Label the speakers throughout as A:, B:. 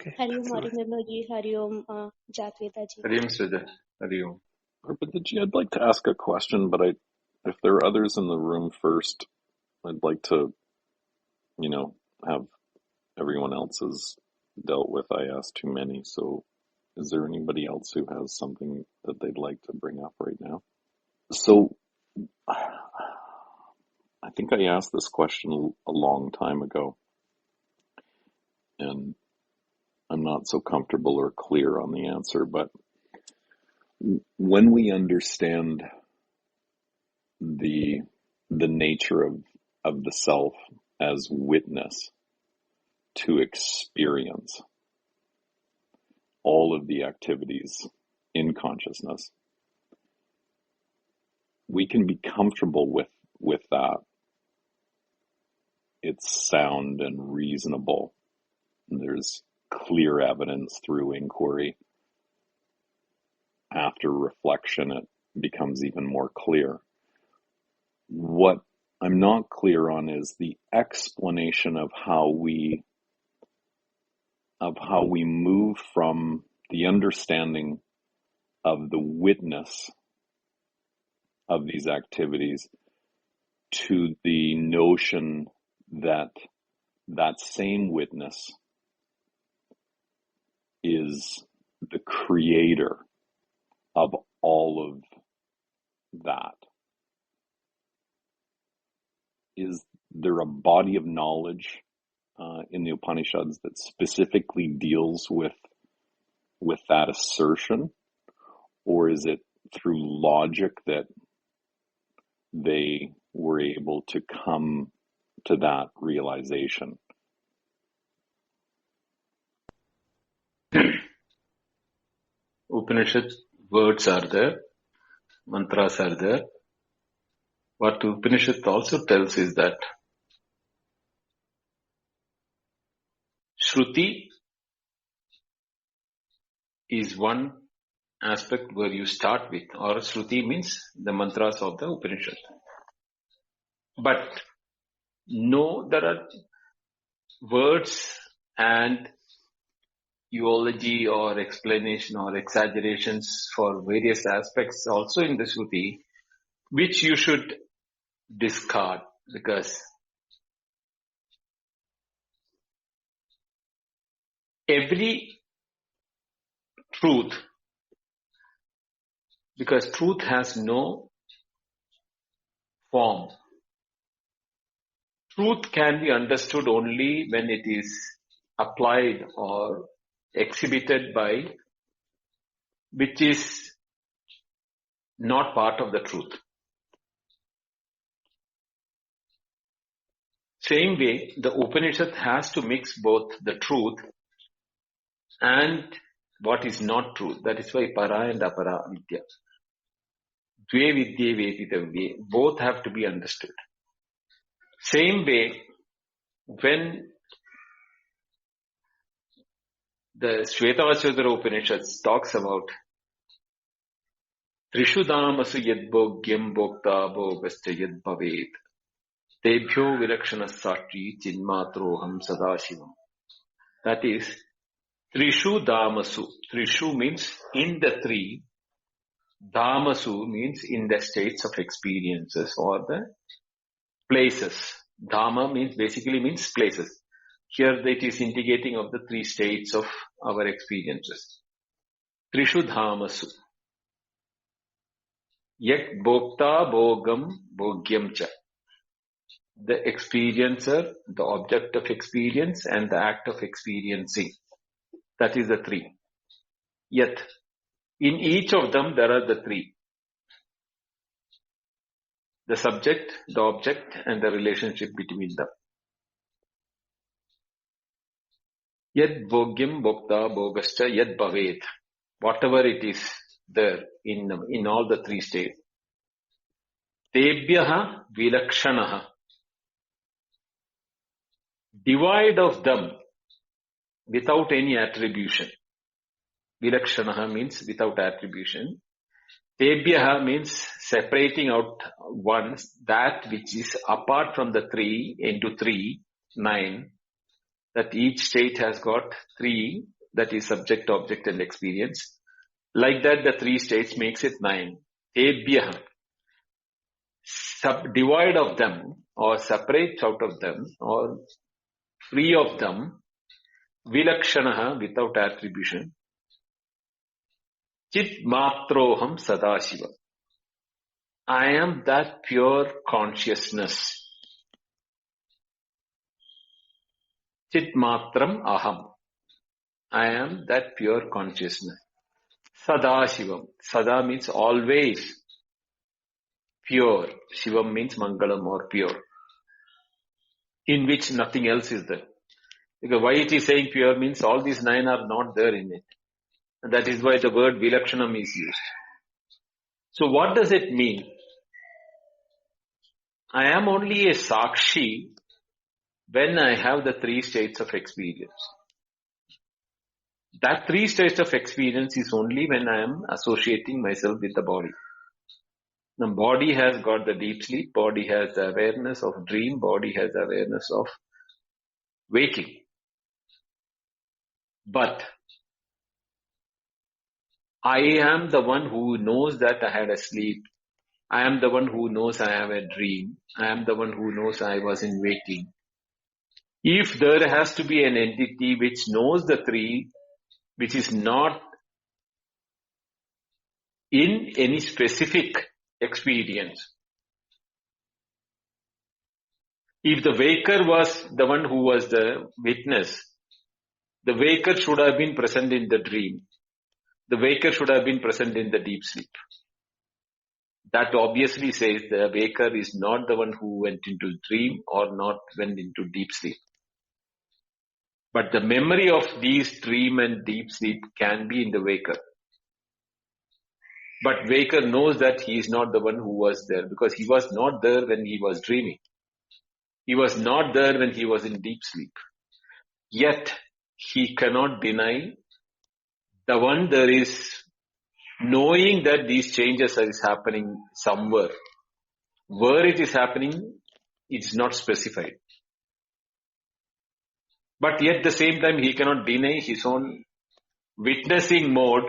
A: Okay,
B: Hariom
A: that's nice.
B: Aringandaji, Hariom Advaita ji.
C: Hariom Sridhar. Hariom.
D: Arpitaji, I'd like to ask a question, but if there are others in the room first, I'd like to, have everyone else's dealt with. I asked too many, so is there anybody else who has something that they'd like to bring up right now? So, I think I asked this question a long time ago, and I'm not so comfortable or clear on the answer, but when we understand the nature of the self as witness to experience all of the activities in consciousness, we can be comfortable with that. It's sound and reasonable. There's clear evidence through inquiry. After reflection, it becomes even more clear. What I'm not clear on is the explanation of how we move from the understanding of the witness of these activities to the notion that same witness is the creator of all of that. Is there a body of knowledge in the Upanishads that specifically deals with that assertion, or is it through logic that they were able to come to that realization?
C: Upanishad words are there, mantras are there. What Upanishad also tells is that Shruti is one aspect where you start with, or Shruti means the mantras of the Upanishad. But no, there are words and eulogy or explanation or exaggerations for various aspects also in the Shruti, which you should discard, because every truth, because truth has no form. Truth can be understood only when it is applied or exhibited by which is not part of the truth. Same way, the Upanishad has to mix both the truth and what is not truth. That is why para and apara vidya. Dve vidye veditavye. Both have to be understood. Same way, when the Shvetavasudara Upanishad talks about Trishu Damasu Yad Bhogyam Bhokta Bhogascha Yad Bhavet Tebhyo Vilakshana Sakshi Chinmatroham Sadashivam. That is, Trishu Damasu. Trishu means in the three. Damasu means in the states of experiences or the places. Dhamma basically means places. Here it is indicating of the three states of our experiences. Trishu Dhamasu. Yak Bhokta Bhogam Bhogyam Cha. The experiencer, the object of experience, and the act of experiencing. That is the three. Yet, in each of them there are the three. The subject, the object, and the relationship between them. Yad bhogyam bhokta bhogascha yad bhavet. Whatever it is there in all the three states. Tebhyaha vilakshanaha. Divide of them without any attribution. Vilakshanaha means without attribution. Tebhyaha means separating out one, that which is apart from the three into 3, 9. that each state has got three, that is subject, object and experience. Like that, the three states makes it 9. Tebhyah, divide of them or separate out of them or free of them, vilakshanaha, without attribution, chit matroham sadashiva. I am that pure consciousness. Chit matram aham. I am that pure consciousness. Sadashivam. Sada means always pure. Shivam means mangalam or pure. In which nothing else is there. Because why it is saying pure means all these 9 are not there in it. And that is why the word vilakshanam is used. So what does it mean? I am only a sakshi when I have the 3 states of experience. That 3 states of experience is only when I am associating myself with the body. The body has got the deep sleep, body has the awareness of dream, body has the awareness of waking. But I am the one who knows that I had a sleep. I am the one who knows I have a dream. I am the one who knows I was in waking. If there has to be an entity which knows the 3, which is not in any specific experience. If the waker was the one who was the witness, the waker should have been present in the dream. The waker should have been present in the deep sleep. That obviously says the waker is not the one who went into dream or not went into deep sleep. But the memory of these dream and deep sleep can be in the waker. But waker knows that he is not the one who was there because he was not there when he was dreaming. He was not there when he was in deep sleep. Yet he cannot deny the one there is knowing that these changes are happening somewhere. Where it is happening, it's not specified. But yet at the same time, he cannot deny his own witnessing mode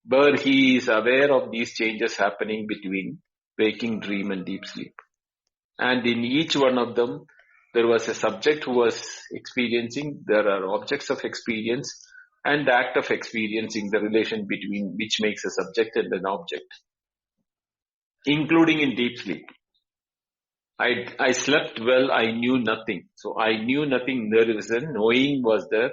C: where he is aware of these changes happening between waking, dream and deep sleep. And in each one of them, there was a subject who was experiencing, there are objects of experience and the act of experiencing, the relation between which makes a subject and an object, including in deep sleep. I slept well, I knew nothing. So I knew nothing, there was a knowing was there.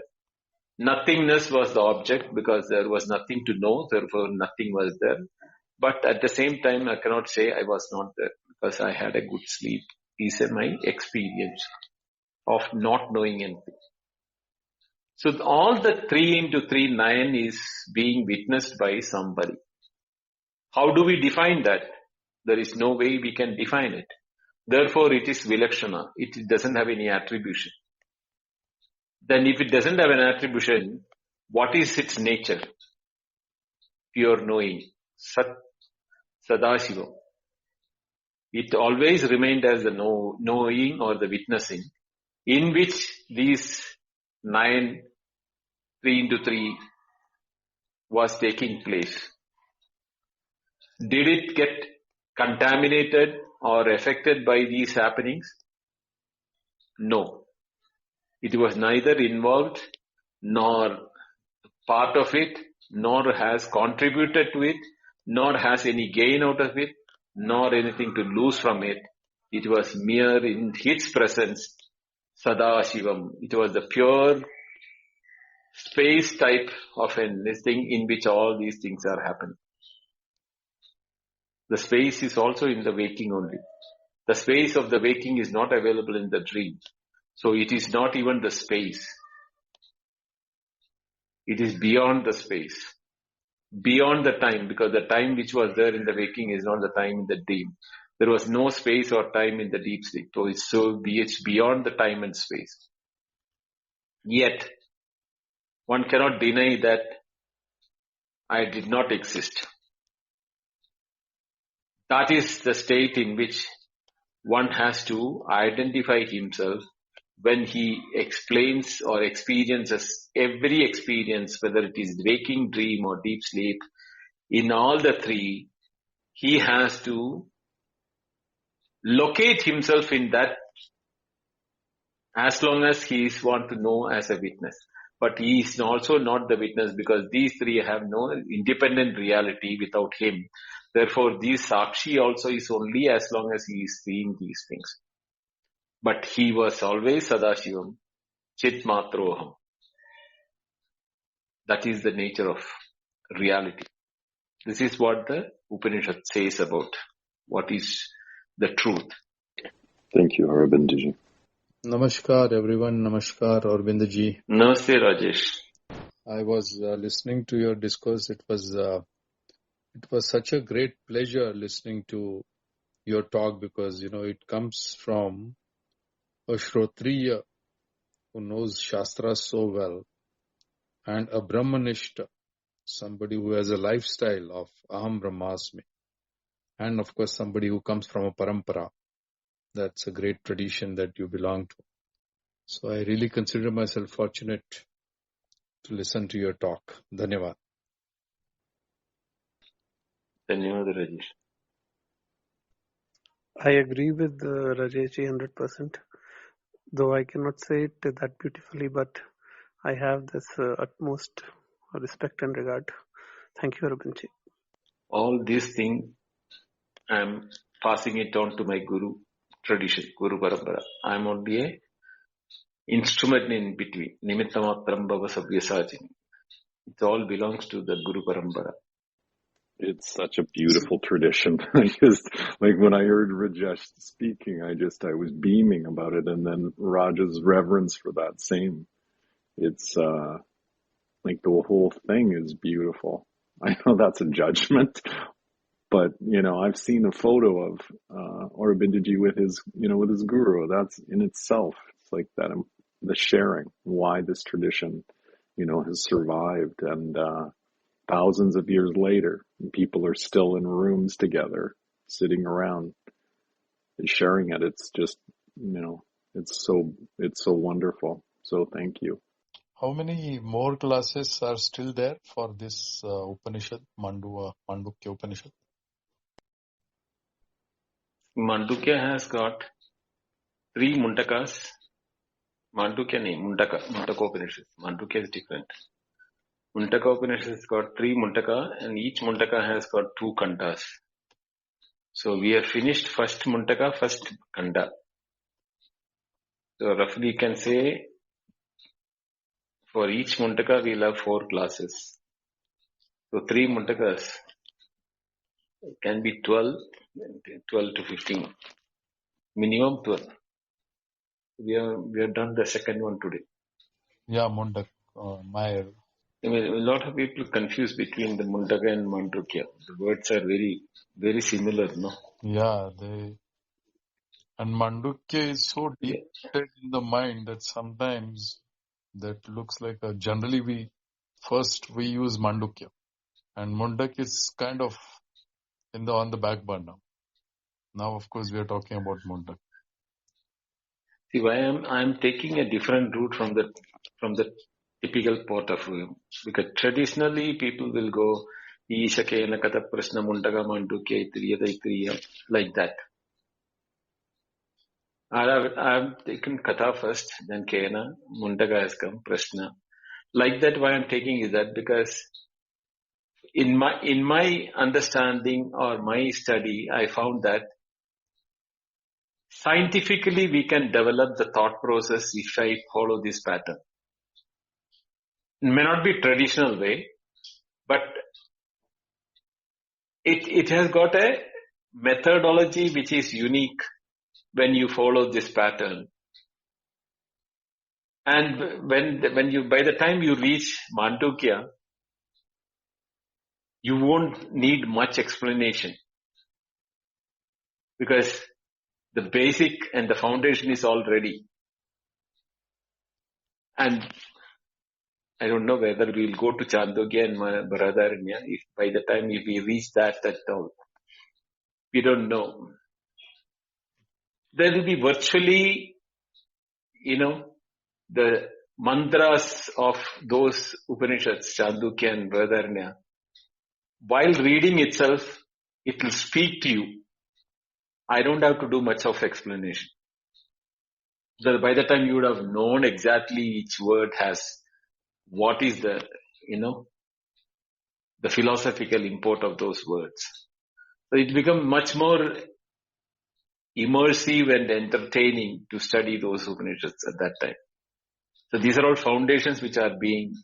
C: Nothingness was the object because there was nothing to know, therefore nothing was there. But at the same time, I cannot say I was not there because I had a good sleep. These are my experience of not knowing anything. So all the 3 into 3, 9 is being witnessed by somebody. How do we define that? There is no way we can define it. Therefore, it is vilakshana. It doesn't have any attribution. Then if it doesn't have an attribution, what is its nature? Pure knowing. Sat, Sadashiva. It always remained as the knowing or the witnessing, in which these 9, 3 into 3 was taking place. Did it get contaminated or affected by these happenings? No. It was neither involved nor part of it, nor has contributed to it, nor has any gain out of it, nor anything to lose from it. It was mere in its presence, Sadashivam. It was the pure space type of this thing in which all these things are happening. The space is also in the waking only. The space of the waking is not available in the dream. So it is not even the space. It is beyond the space. Beyond the time, because the time which was there in the waking is not the time in the dream. There was no space or time in the deep sleep. So it's beyond the time and space. Yet, one cannot deny that I did not exist. That is the state in which one has to identify himself when he explains or experiences every experience, whether it is waking dream or deep sleep, in all the three, he has to locate himself in that as long as he is want to know as a witness. But he is also not the witness because these three have no independent reality without him. Therefore, this Sakshi also is only as long as he is seeing these things. But he was always Sadashivam, Chit Matroham. That is the nature of reality. This is what the Upanishad says about what is the truth.
D: Thank you, Arabindaji.
A: Namaskar everyone, Namaskar Aurobindo ji.
C: Namaste, Rajesh.
A: I was listening to your discourse. It was such a great pleasure listening to your talk because it comes from a Shrotriya who knows Shastra so well and a Brahmanishta, somebody who has a lifestyle of Aham Brahmasmi, and of course somebody who comes from a parampara. That's a great tradition that you belong to. So I really consider myself fortunate to listen to your talk. Dhanyavad.
C: Dhanyavad, Rajesh.
E: I agree with Rajesh 100%, though I cannot say it that beautifully, but I have this utmost respect and regard. Thank you, Arabinji.
C: All these things, I am passing it on to my Guru tradition, Guru Parampara. I am only a instrument in between. Nimittamatram bhava savyasajini. It all belongs to the Guru Parampara.
D: It's such a beautiful tradition. I just, like when I heard Rajesh speaking, I was beaming about it. And then Raj's reverence for that same, it's, like the whole thing is beautiful. I know that's a judgment, but I've seen a photo of, Aurobindoji with his guru. That's in itself, it's like that, the sharing, why this tradition, has survived. And, thousands of years later, people are still in rooms together, sitting around and sharing it. It's just, it's so wonderful. So thank you.
A: How many more classes are still there for this Upanishad, Mandukya Upanishad?
C: Mandukya has got 3 Muntakas. Mandukya name, Muntaka Upanishad. Mandukya is different. Muntaka Upanishad has got 3 Muntaka and each Muntaka has got 2 Kandas. So we have finished first Muntaka, first Kanda. So roughly you can say for each Muntaka we'll have 4 classes. So 3 Muntakas can be 12 to 15. Minimum 12. We have done the second one today.
A: Yeah, Mundak, Mayer.
C: I mean, a lot of people confuse between the Mundaka and Mandukya. The words are very, very similar, no?
A: Yeah, and Mandukya is so deep in the mind that sometimes that looks like generally we use Mandukya and Mundak is kind of on the back burner. Now, of course, we are talking about Mundak.
C: See, why I'm taking a different route from the typical point of view, because traditionally people will go Isha Kena Kata Prashna Mundaka Mandukya Itriya like that. I've taken Katha first, then Kena, Mundaka has come, Prashna. Like that, why I'm taking is that because in my understanding or my study, I found that scientifically we can develop the thought process if I follow this pattern. It may not be traditional way, but it has got a methodology which is unique when you follow this pattern. And when you by the time you reach Mandukya, you won't need much explanation because the basic and the foundation is all ready. And I don't know whether we'll go to Chandogya and Bharadharanya if by the time if we reach that all. We don't know. There will be virtually the mantras of those Upanishads, Chandogya and Vradaranya, while reading itself, it will speak to you. I don't have to do much of explanation. So by the time you would have known exactly each word has what is the philosophical import of those words. So it becomes much more immersive and entertaining to study those Upanishads at that time. So these are all foundations which are being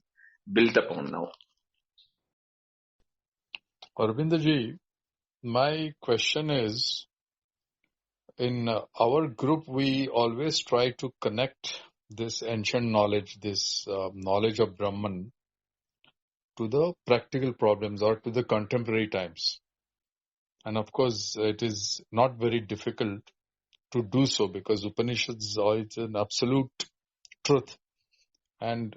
C: built upon now.
A: Arvindaji, my question is, in our group, we always try to connect this ancient knowledge, this knowledge of Brahman, to the practical problems or to the contemporary times. And of course, it is not very difficult to do so because Upanishads are an absolute truth. And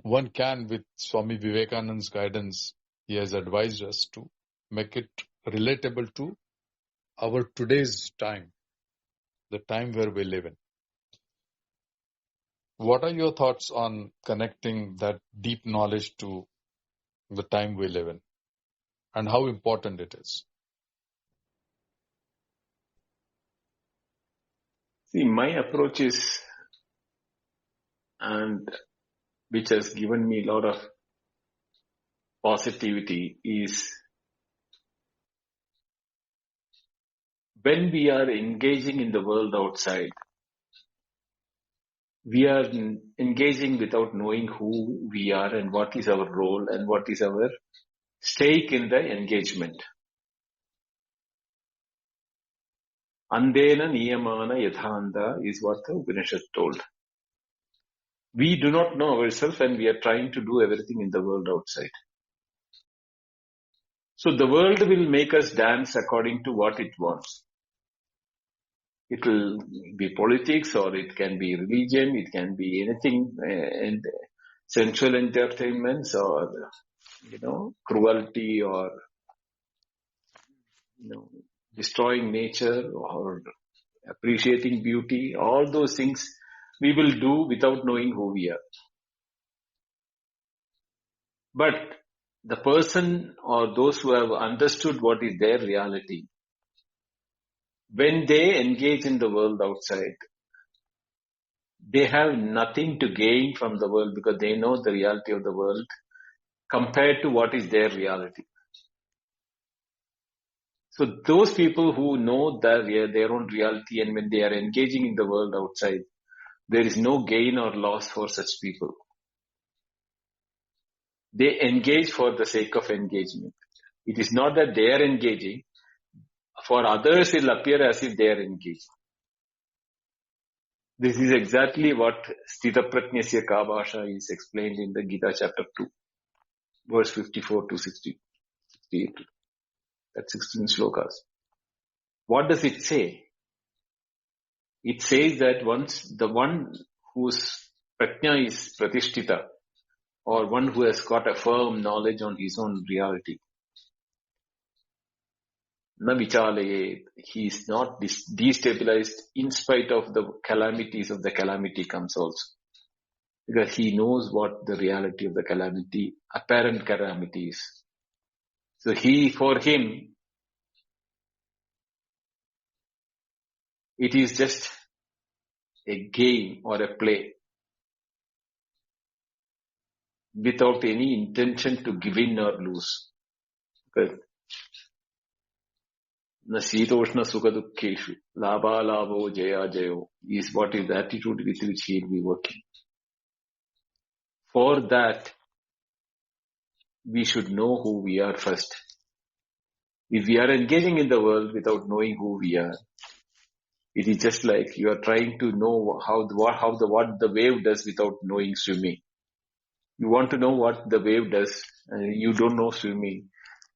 A: one can, with Swami Vivekananda's guidance, he has advised us to make it relatable to our today's time, the time where we live in. What are your thoughts on connecting that deep knowledge to the time we live in and how important it is?
C: See, my approach is, and which has given me a lot of positivity, is when we are engaging in the world outside, we are engaging without knowing who we are and what is our role and what is our stake in the engagement. Andena niyamana yathanda is what the Upanishad told. We do not know ourselves and we are trying to do everything in the world outside. So the world will make us dance according to what it wants. It will be politics or it can be religion, it can be anything, and sensual entertainments or, cruelty or, destroying nature or appreciating beauty. All those things we will do without knowing who we are. But the person or those who have understood what is their reality, when they engage in the world outside, they have nothing to gain from the world because they know the reality of the world compared to what is their reality. So those people who know their own reality and when they are engaging in the world outside, there is no gain or loss for such people. They engage for the sake of engagement. It is not that they are engaging. For others, it will appear as if they are engaged. This is exactly what Sthita Prajnasya Kabasha is explained in the Gita chapter 2, verse 54 to 68. That's 16 slokas. What does it say? It says that once the one whose prajna is pratishtita, or one who has got a firm knowledge on his own reality, na vichalaye, he is not destabilized in spite of the calamities of the calamity comes also. Because he knows what the reality of the calamity, apparent calamity is. So for him, it is just a game or a play without any intention to give in or lose. Because na sitoshna sukhadukkeshu, labha labho jaya jayo is what is the attitude with which he will be working. For that, we should know who we are first. If we are engaging in the world without knowing who we are, it is just like you are trying to know what the wave does without knowing swimming. You want to know what the wave does and you don't know swimming.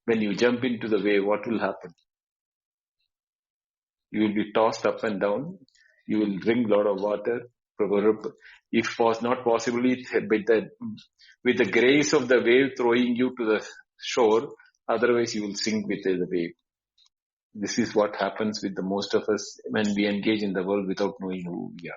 C: When you jump into the wave, what will happen? You will be tossed up and down. You will drink a lot of water. If was not possible, with the grace of the wave throwing you to the shore, otherwise you will sink with the wave. This is what happens with the most of us when we engage in the world without knowing who we are.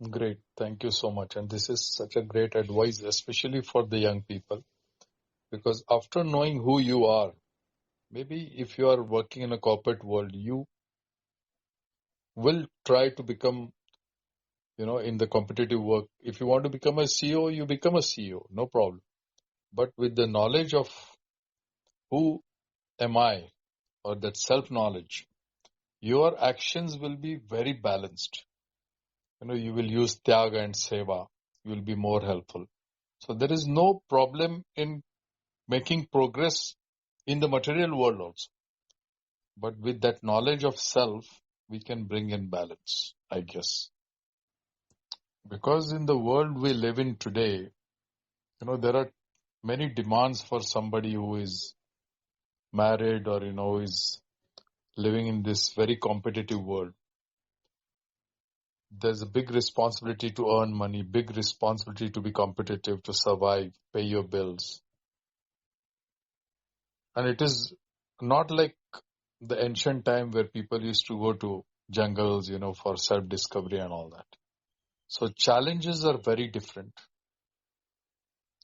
A: Great. Thank you so much. And this is such a great advice, especially for the young people, because after knowing who you are, maybe if you are working in a corporate world, you will try to become, in the competitive work. If you want to become a CEO, you become a CEO, no problem. But with the knowledge of who am I, or that self-knowledge, your actions will be very balanced. You will use tyaga and seva. You will be more helpful. So there is no problem in making progress in the material world also. But with that knowledge of self, we can bring in balance, I guess. Because in the world we live in today, there are many demands for somebody who is married or, is living in this very competitive world. There's a big responsibility to earn money, big responsibility to be competitive, to survive, pay your bills. And it is not like the ancient time where people used to go to jungles, for self-discovery and all that. So challenges are very different.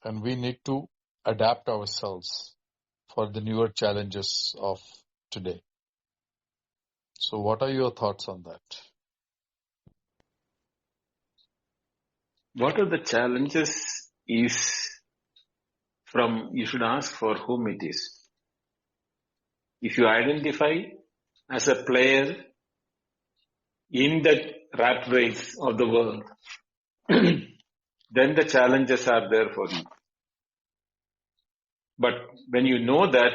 A: And we need to adapt ourselves for the newer challenges of today. So what are your thoughts on that?
C: What are the challenges is you should ask for whom it is. If you identify as a player in that rat race of the world, then the challenges are there for you. But when you know that,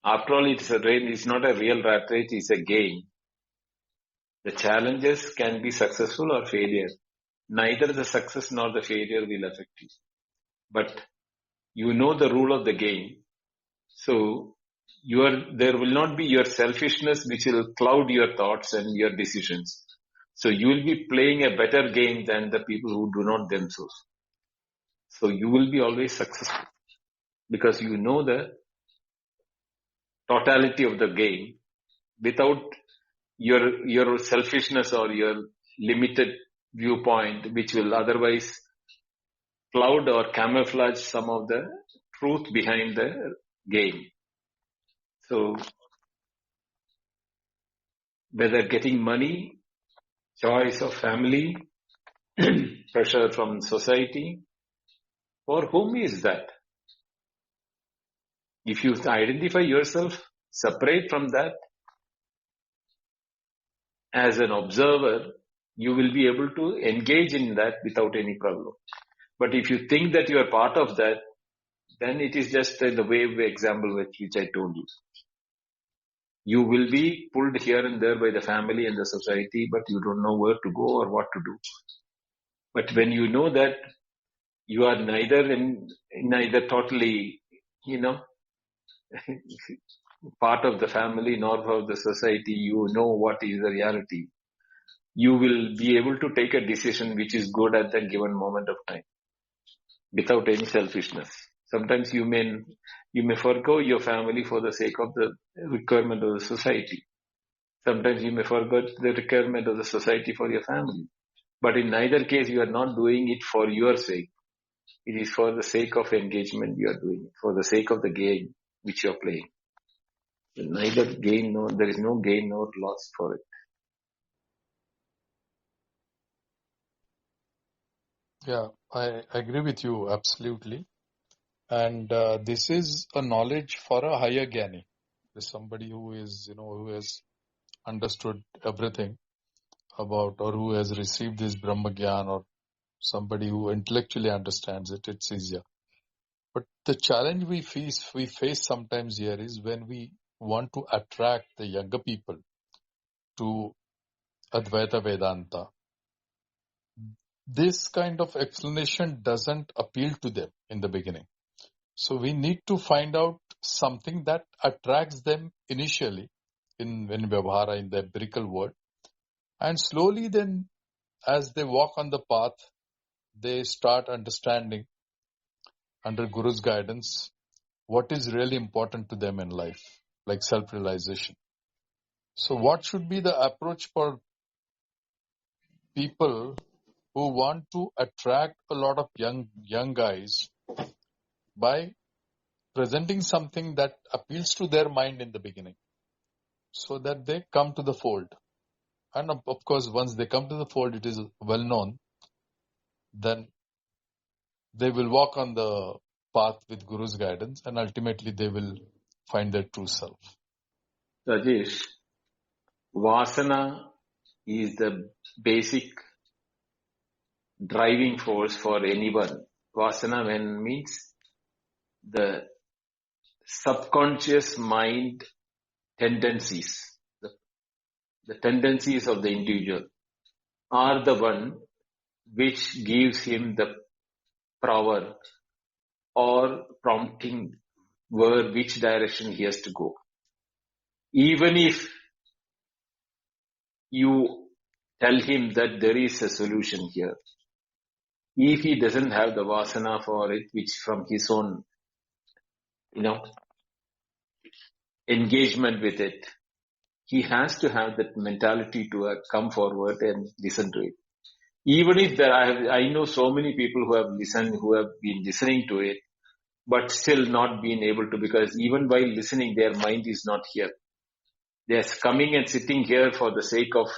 C: after all, it's not a real rat race, it's a game. The challenges can be successful or failure. Neither the success nor the failure will affect you. But you know the rule of the game. So there will not be your selfishness which will cloud your thoughts and your decisions. So you will be playing a better game than the people who do not themselves. So you will be always successful because you know the totality of the game without your selfishness or your limited viewpoint, which will otherwise cloud or camouflage some of the truth behind the game. So whether getting money, choice of family, pressure from society, for whom is that? If you identify yourself separate from that as an observer, you will be able to engage in that without any problem. But if you think that you are part of that, then it is just the wave example which I told you. You will be pulled here and there by the family and the society, but you don't know where to go or what to do. But when you know that you are neither totally, part of the family nor of the society, you know what is the reality. You will be able to take a decision which is good at that given moment of time without any selfishness. Sometimes you may forgo your family for the sake of the requirement of the society. Sometimes you may forget the requirement of the society for your family. But in neither case, you are not doing it for your sake. It is for the sake of engagement you are doing it, for the sake of the game which you are playing. There is no gain nor loss for it.
A: Yeah, I agree with you absolutely. And this is a knowledge for a higher Gyani. There's somebody who is, who has understood everything about, or who has received this Brahma Gyan, or somebody who intellectually understands it, it's easier. But the challenge we face sometimes here is when we want to attract the younger people to Advaita Vedanta. This kind of explanation doesn't appeal to them in the beginning. So we need to find out something that attracts them initially in Vyavahara, in the empirical world. And slowly then, as they walk on the path, they start understanding under Guru's guidance what is really important to them in life, like self-realization. So what should be the approach for people who want to attract a lot of young guys by presenting something that appeals to their mind in the beginning, so that they come to the fold. And of course, once they come to the fold, it is well known, then they will walk on the path with Guru's guidance, and ultimately they will find their true self.
C: Rajesh, Vasana is the basic driving force for anyone. Vasana means the subconscious mind tendencies, the tendencies of the individual are the one which gives him the power or prompting which direction he has to go. Even if you tell him that there is a solution here, if he doesn't have the vasana for it, which from his own, engagement with it, he has to have that mentality to come forward and listen to it. Even if I know so many people who have been listening to it, but still not been able to, because even while listening, their mind is not here. They're coming and sitting here for the sake of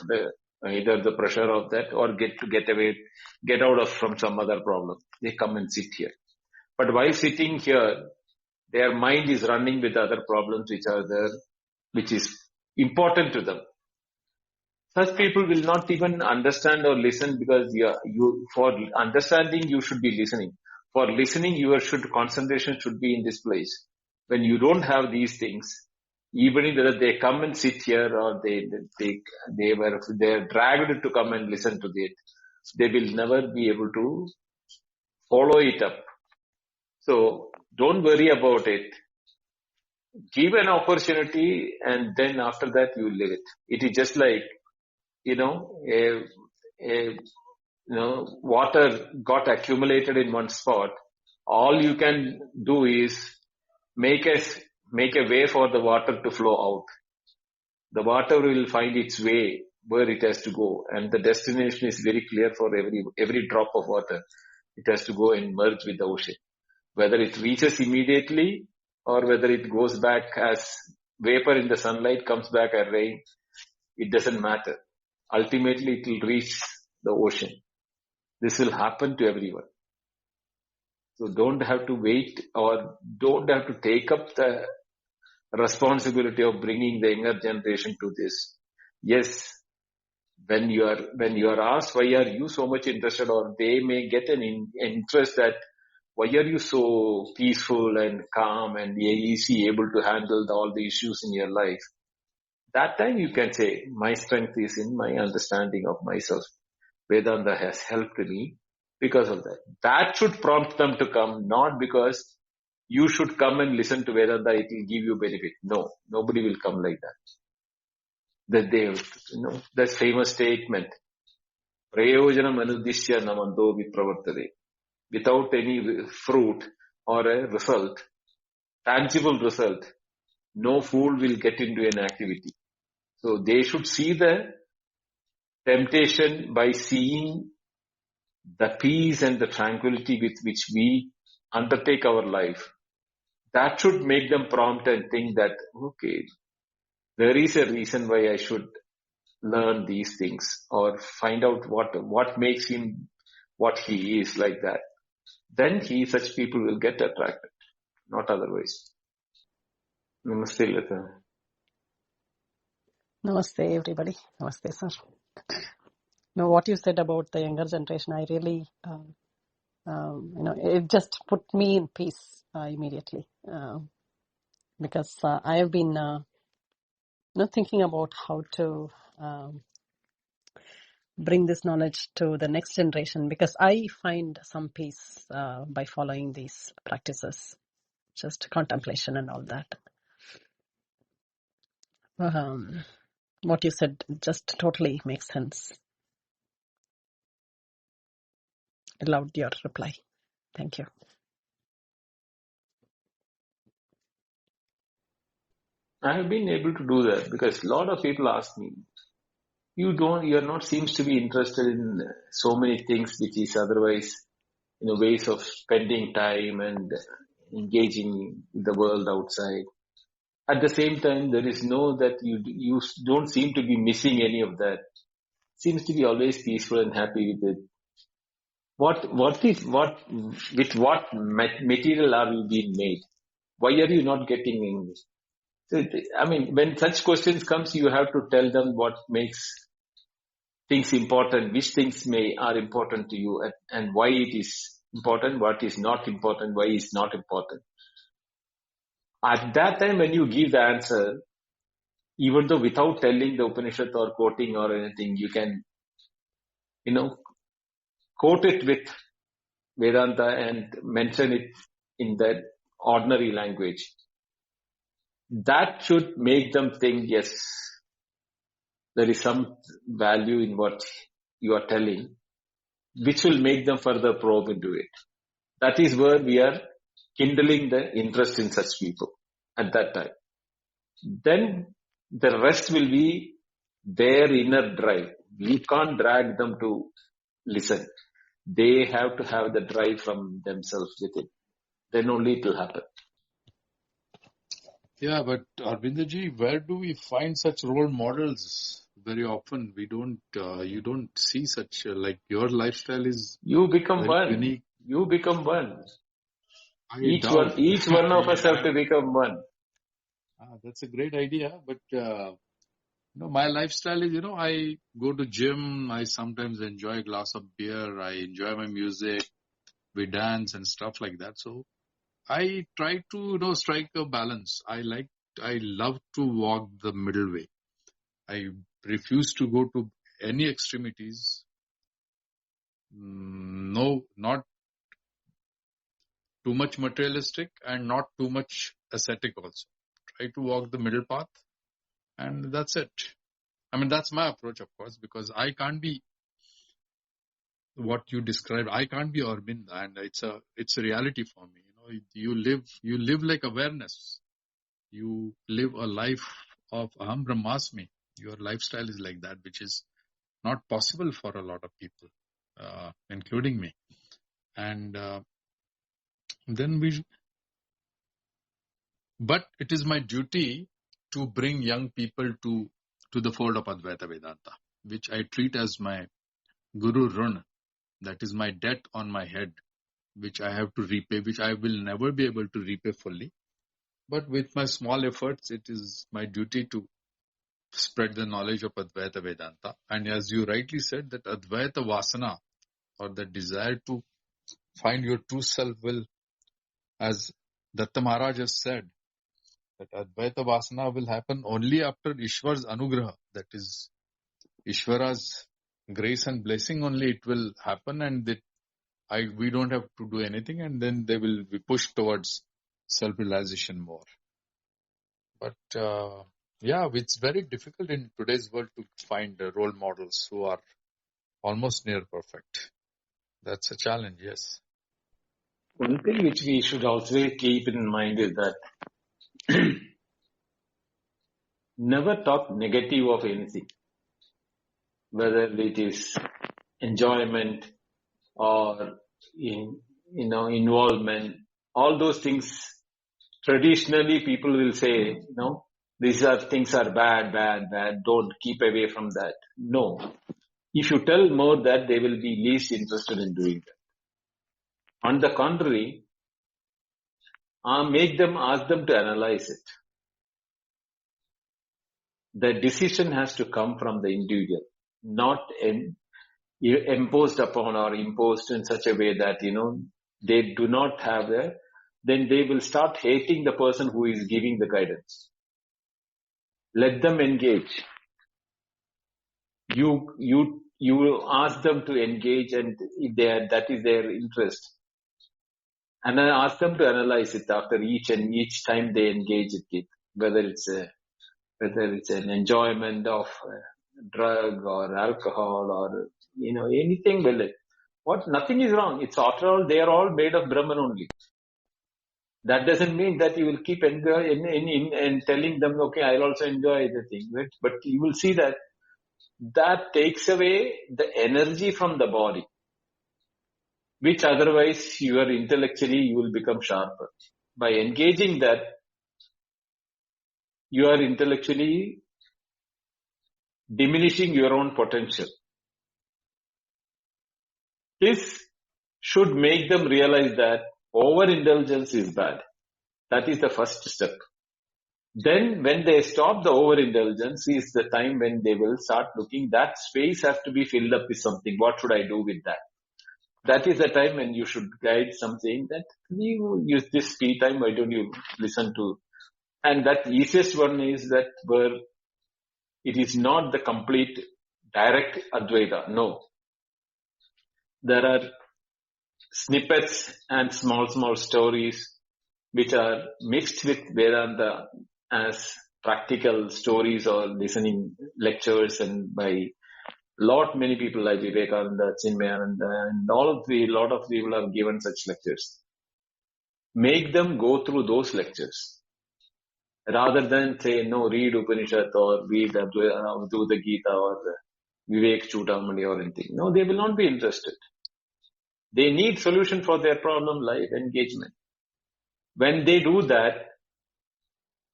C: either the pressure of that or get out of from some other problem. They come and sit here. But while sitting here, their mind is running with other problems which are there, which is important to them. Such people will not even understand or listen, because for understanding you should be listening. For listening, your concentration should be in this place. When you don't have these things, even if they come and sit here, or they're dragged to come and listen to it, they will never be able to follow it up. So don't worry about it. Give an opportunity, and then after that you live it. It is just like, water got accumulated in one spot. All you can do is make a way for the water to flow out. The water will find its way where it has to go, and the destination is very clear for every drop of water. It has to go and merge with the ocean. Whether it reaches immediately or whether it goes back as vapor in the sunlight, comes back as rain, it doesn't matter. Ultimately, it will reach the ocean. This will happen to everyone. So don't have to wait, or don't have to take up the responsibility of bringing the younger generation to this. Yes, when you are asked why are you so much interested, or they may get an interest that why are you so peaceful and calm and easy able to handle all the issues in your life. That time you can say, my strength is in my understanding of myself. Vedanta has helped me because of that. That should prompt them to come, not because you should come and listen to Vedanta, it will give you benefit. No, nobody will come like that. That famous statement, Prayojanam anudishya namando vipravartade. Without any fruit or a result, tangible result, no fool will get into an activity. So they should see the temptation by seeing the peace and the tranquility with which we undertake our life. That should make them prompt and think that, okay, there is a reason why I should learn these things, or find out what makes him what he is, like that. Then such people will get attracted, not otherwise. Namaste, Lata.
F: Namaste, everybody. Namaste, sir. Now, what you said about the younger generation, I really, it just put me in peace immediately, because I have been thinking about how to bring this knowledge to the next generation, because I find some peace by following these practices, just contemplation and all that. What you said just totally makes sense. I loved your reply. Thank you.
C: I have been able to do that because a lot of people ask me, you're not seems to be interested in so many things which is otherwise, ways of spending time and engaging the world outside. At the same time, there is no that you don't seem to be missing any of that. Seems to be always peaceful and happy with it. With what material are you being made? Why are you not getting English? So, when such questions comes, you have to tell them what makes things important, which things are important to you, and why it is important, what is not important, why is not important. At that time, when you give the answer, even though without telling the Upanishad or quoting or anything, you can, quote it with Vedanta and mention it in that ordinary language. That should make them think, yes, there is some value in what you are telling, which will make them further probe into it. That is where we are kindling the interest in such people at that time. Then the rest will be their inner drive. We can't drag them to listen. They have to have the drive from themselves within. Then only it will happen.
A: Yeah, but Arvindaji, where do we find such role models? Very often we don't, you don't see such, like your lifestyle is
C: You become
A: very
C: one.
A: unique.
C: You become one.
A: I
C: Each
A: doubt.
C: one of us have to become one.
A: That's a great idea, but my lifestyle is, I go to gym, I sometimes enjoy a glass of beer, I enjoy my music, we dance and stuff like that. So I try to, strike a balance. I love to walk the middle way. I refuse to go to any extremities. No, not too much materialistic and not too much ascetic also. Try to walk the middle path, and that's it. That's my approach, of course, because I can't be what you described. I can't be Aurobindo, and it's a reality for me. You live like awareness. You live a life of Aham Brahmasmi. Your lifestyle is like that, which is not possible for a lot of people, including me. And but it is my duty to bring young people to the fold of Advaita Vedanta, which I treat as my Guru Run. That is my debt on my head, which I have to repay, which I will never be able to repay fully. But with my small efforts, it is my duty to spread the knowledge of Advaita Vedanta. And as you rightly said, that Advaita Vasana, or the desire to find your true self, will, as Datta Maharaj has said, that Advaita Vasana will happen only after Ishwar's Anugraha, that is Ishvara's grace and blessing only it will happen, and we don't have to do anything, and then they will be pushed towards self-realization more. But it's very difficult in today's world to find role models who are almost near perfect. That's a challenge, yes.
C: One thing which we should also keep in mind is that never talk negative of anything, whether it is enjoyment or involvement. All those things, traditionally people will say, these things are bad, don't keep away from that. No. If you tell more that, they will be least interested in doing that. On the contrary, ask them to analyze it. The decision has to come from the individual, not imposed upon or imposed in such a way that, they do not have then they will start hating the person who is giving the guidance. Let them engage. You ask them to engage, and if that is their interest, and then ask them to analyze it after each time they engage it, whether it's an enjoyment of drug or alcohol or anything with it. Nothing is wrong. It's after all, they are all made of Brahman only. That doesn't mean that you will keep enjoying and telling them, okay, I'll also enjoy the thing, right? But you will see that that takes away the energy from the body, which otherwise you will become sharper. By engaging that, you are intellectually diminishing your own potential. This should make them realize that overindulgence is bad. That is the first step. Then when they stop the overindulgence is the time when they will start looking, that space has to be filled up with something. What should I do with that? That is the time when you should guide something that you use this free time, why don't you listen to? And that easiest one is that where it is not the complete direct Advaita. No. There are snippets and small stories which are mixed with Vedanta as practical stories or listening lectures, and by many people like Vivekananda, Chinmayananda, and lot of people have given such lectures. Make them go through those lectures rather than say, no, read Upanishad or read do the Gita or Vivek Chudamani or anything. No, they will not be interested. They need solution for their problem, life, engagement. When they do that,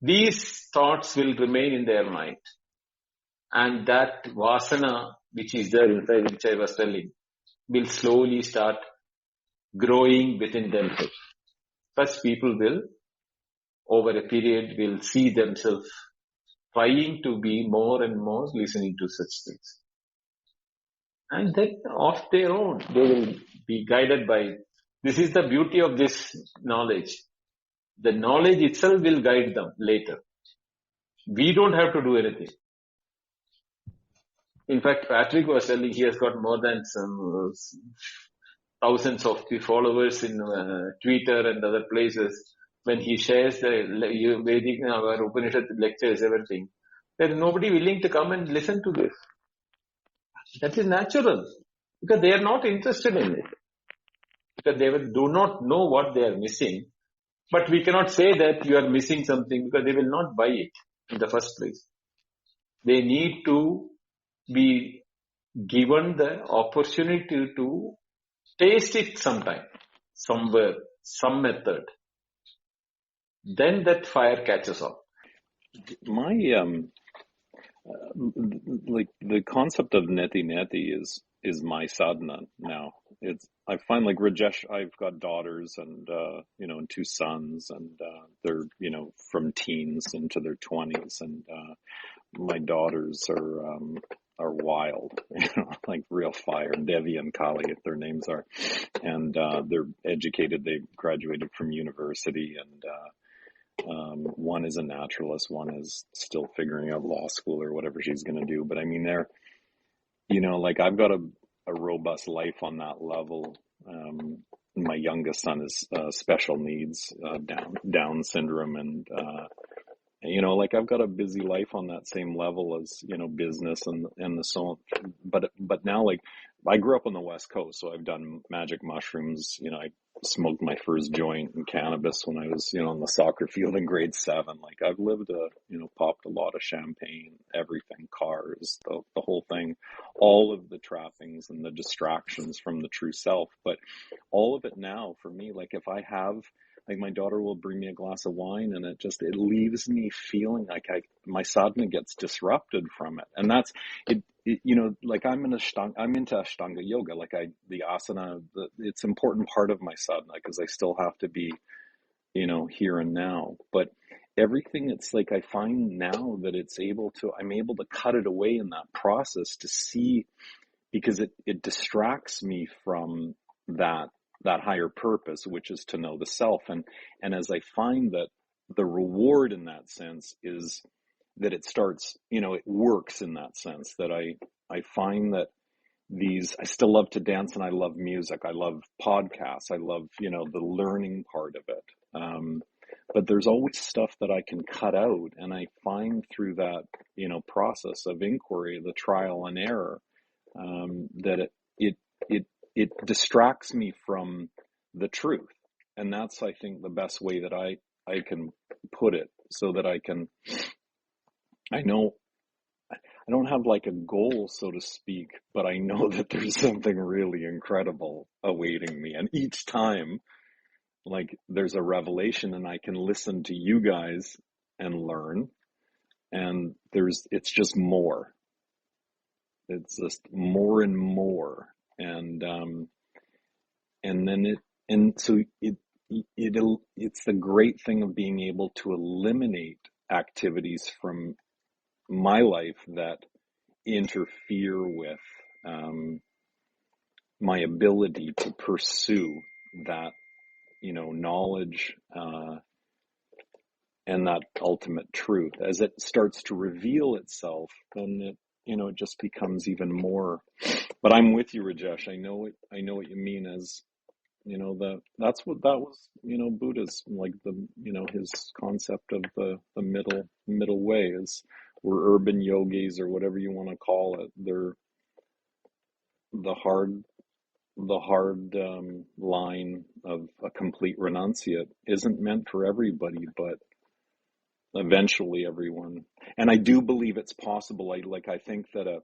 C: these thoughts will remain in their mind. And that vasana, which is there inside, which I was telling, will slowly start growing within themselves. Such people will, over a period, will see themselves trying to be more and more listening to such things. And then of their own, they will be guided by, this is the beauty of this knowledge. The knowledge itself will guide them later. We don't have to do anything. In fact, Patrick was telling he has got more than some thousands of followers in Twitter and other places. When he shares the Vedic, our Upanishad lectures, everything, there is nobody willing to come and listen to this. That is natural, because they are not interested in it, because they do not know what they are missing. But we cannot say that you are missing something, because they will not buy it in the first place. They need to be given the opportunity to taste it sometime, somewhere, some method. Then that fire catches on.
D: My like the concept of neti is my sadhana now. I find like Rajesh, I've got daughters and and two sons, and they're from teens into their 20s, and my daughters are wild, like real fire. Devi and Kali, if their names are, and they're educated. They graduated from university, and one is a naturalist, one is still figuring out law school or whatever she's going to do. But I mean, they're, like I've got a robust life on that level. My youngest son is special needs, Down syndrome, and like I've got a busy life on that same level as business and the so on. But now, like, I grew up on the West Coast, so I've done magic mushrooms. I smoked my first joint in cannabis when I was on the soccer field in grade 7. Like, I've lived popped a lot of champagne, everything, cars, the whole thing, all of the trappings and the distractions from the true self. But all of it now for me, like if I have, like my daughter will bring me a glass of wine, and it leaves me feeling like my sadhana gets disrupted from it. And that's it. Like I'm into Ashtanga yoga. Like the asana, it's an important part of my sadhana, because I still have to be, here and now. But everything, it's like I find now that I'm able to cut it away in that process to see, because it distracts me from that higher purpose, which is to know the self. And as I find that the reward in that sense is that it starts, it works in that sense, that I find that I still love to dance, and I love music. I love podcasts. I love, the learning part of it. But there's always stuff that I can cut out. And I find through that, process of inquiry, the trial and error, that it distracts me from the truth. And that's, I think, the best way that I can put it, so that I know, don't have like a goal, so to speak, but I know that there's something really incredible awaiting me. And each time, like, there's a revelation and I can listen to you guys and learn. And it's just more. It's just more and more. And then it's the great thing of being able to eliminate activities from my life that interfere with my ability to pursue that, knowledge and that ultimate truth. As it starts to reveal itself, then it just becomes even more. But I'm with you, Rajesh. I know what you mean. As that's what that was. Buddha's, like, his concept of the middle way is, we're urban yogis or whatever you want to call it. They're the hard line of a complete renunciate isn't meant for everybody, but eventually everyone. And I do believe it's possible. I think that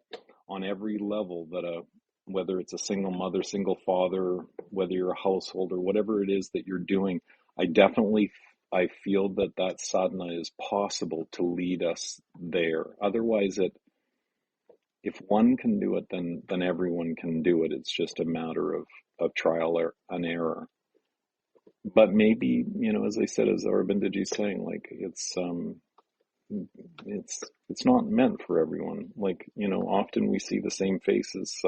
D: on every level, that whether it's a single mother, single father, whether you're a householder, whatever it is that you're doing, I feel that sadhana is possible to lead us there. Otherwise, if one can do it, then everyone can do it. It's just a matter of trial and error. But maybe, as I said, as Aurobindoji's saying, like, it's not meant for everyone. Like, often we see the same faces,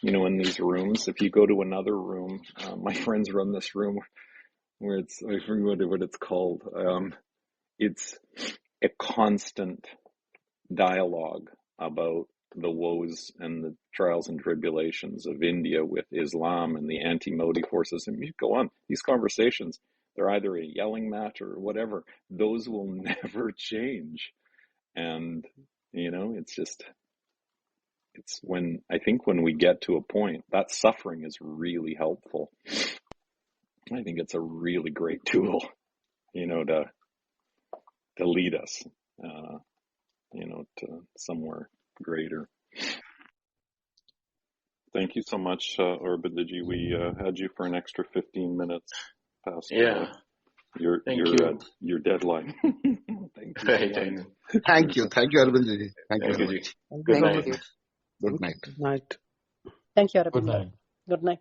D: in these rooms. If you go to another room, my friends run this room where I forget what it's called. It's a constant dialogue about the woes and the trials and tribulations of India with Islam and the anti-Modi forces. And you go on, these conversations, they're either a yelling match or whatever. Those will never change. And, it's when we get to a point, that suffering is really helpful. I think it's a really great tool, to lead us, to somewhere greater. Thank you so much, Aurobindoji. We had you for an extra 15 minutes past your deadline. Thank you.
C: Right.
G: Thank you, Aurobindoji. Thank you very much.
C: Good night.
G: Good night.
E: Good night.
F: Thank you, Arvind.
A: Good night.
F: Good night.